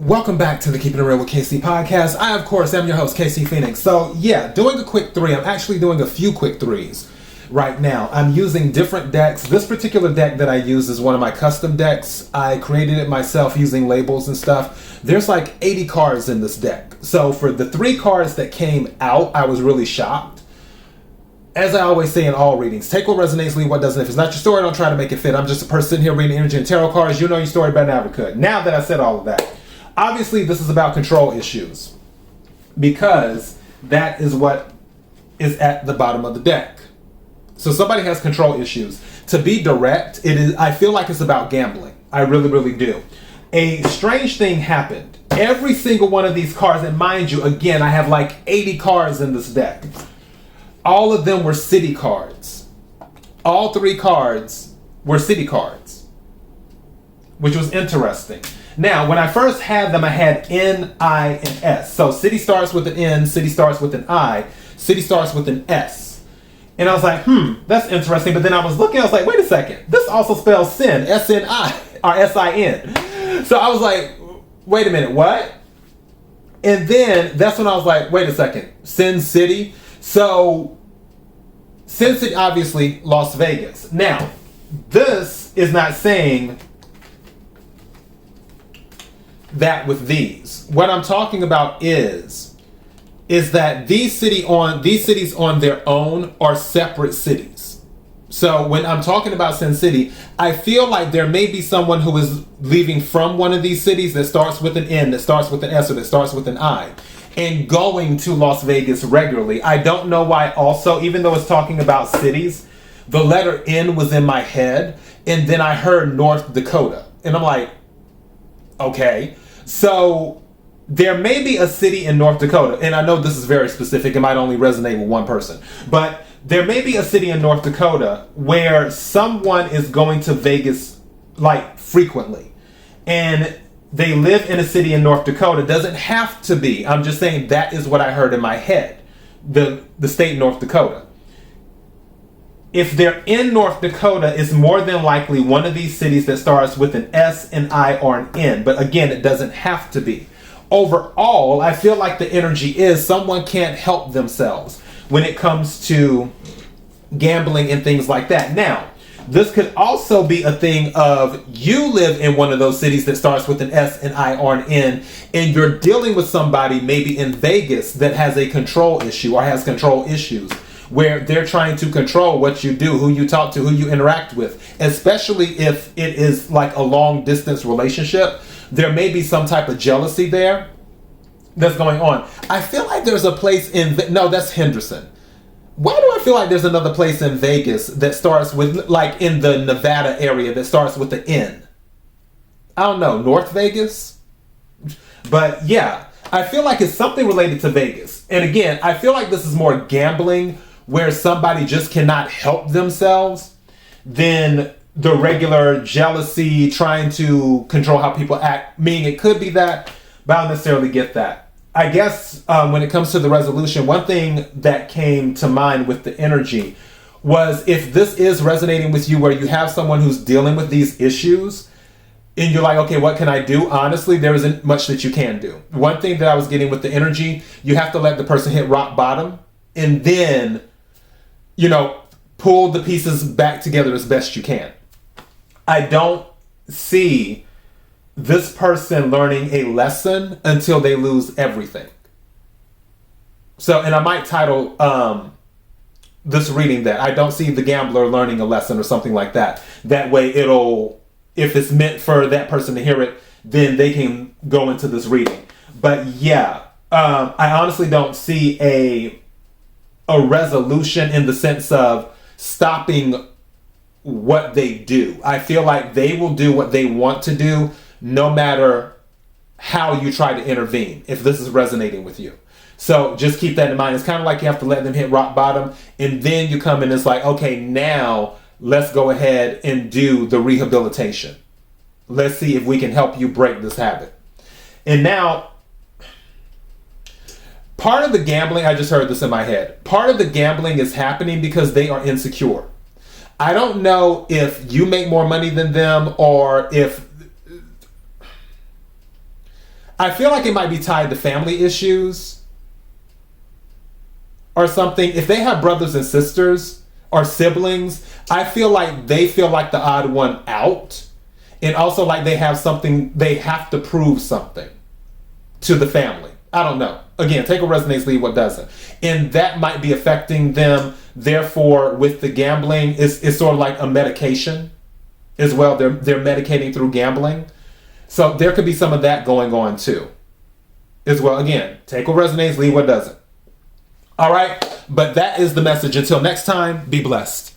Welcome back to the Keeping It Real with KC podcast. I, of course, am your host, KC Phoenix. So, yeah, doing a quick three. I'm actually doing a few quick threes right now. I'm using different decks. This particular deck that I use is one of my custom decks. I created it myself using labels and stuff. There's like 80 cards in this deck. So, for the 3 cards that came out, I was really shocked. As I always say in all readings, take what resonates, leave what doesn't. If it's not your story, don't try to make it fit. I'm just a person sitting here reading energy and tarot cards. You know your story better than I ever could. Now that I said all of that, obviously this is about control issues because that is what is at the bottom of the deck. So somebody has control issues. To be direct, it is. I feel like it's about gambling. I really, really do. A strange thing happened. Every single one of these cards, and mind you, again, I have like 80 cards in this deck. All of them were city cards. All 3 cards were city cards, which was interesting. Now, when I first had them, I had N, I, and S. So city starts with an N, city starts with an I, city starts with an S. And I was like, that's interesting. But then I was looking, I was like, wait a second. This also spells sin, S-N-I, or S-I-N. So I was like, wait a minute, what? And then that's when I was like, wait a second, Sin City? So, Sin City, obviously, Las Vegas. Now, this is not saying that with these. What I'm talking about is that these cities on their own are separate cities. So when I'm talking about Sin City, I feel like there may be someone who is leaving from one of these cities that starts with an N, that starts with an S, or that starts with an I, and going to Las Vegas regularly. I don't know why also, even though it's talking about cities, the letter N was in my head, and then I heard North Dakota. And I'm like, okay. So there may be a city in North Dakota, and I know this is very specific, it might only resonate with one person, but there may be a city in North Dakota where someone is going to Vegas like frequently, and they live in a city in North Dakota. Doesn't have to be. I'm just saying that is what I heard in my head. The state North Dakota. If they're in North Dakota, it's more than likely one of these cities that starts with an S, an I, or an N. But again, it doesn't have to be. Overall, I feel like the energy is someone can't help themselves when it comes to gambling and things like that. Now, this could also be a thing of you live in one of those cities that starts with an S, an I, or an N, and you're dealing with somebody maybe in Vegas that has a control issue or has control issues where they're trying to control what you do, who you talk to, who you interact with, especially if it is like a long distance relationship. There may be some type of jealousy there that's going on. I feel like there's a place no, that's Henderson. Why do I feel like there's another place in Vegas that starts with, like in the Nevada area, that starts with the N? I don't know, North Vegas? But yeah, I feel like it's something related to Vegas. And again, I feel like this is more gambling where somebody just cannot help themselves than the regular jealousy, trying to control how people act. Meaning it could be that, but I don't necessarily get that. I guess when it comes to the resolution, one thing that came to mind with the energy was if this is resonating with you where you have someone who's dealing with these issues and you're like, okay, what can I do? Honestly, there isn't much that you can do. One thing that I was getting with the energy, you have to let the person hit rock bottom and then, pull the pieces back together as best you can. I don't see this person learning a lesson until they lose everything. So, and I might title this reading that I don't see the gambler learning a lesson or something like that. That way if it's meant for that person to hear it, then they can go into this reading. But yeah, I honestly don't see a resolution in the sense of stopping what they do. I feel like they will do what they want to do no matter how you try to intervene, if this is resonating with you. So just keep that in mind. It's kind of like you have to let them hit rock bottom, and then you come in and it's like, okay, now let's go ahead and do the rehabilitation. Let's see if we can help you break this habit. And now, part of the gambling, I just heard this in my head, part of the gambling is happening because they are insecure. I don't know if you make more money than them or if I feel like it might be tied to family issues or something. If they have brothers and sisters or siblings, I feel like they feel like the odd one out. And also like they have something, they have to prove something to the family. I don't know. Again, take what resonates, leave what doesn't. And that might be affecting them. Therefore, with the gambling, it's sort of like a medication as well. They're medicating through gambling. So there could be some of that going on too as well. Again, take what resonates, leave what doesn't. All right. But that is the message. Until next time, be blessed.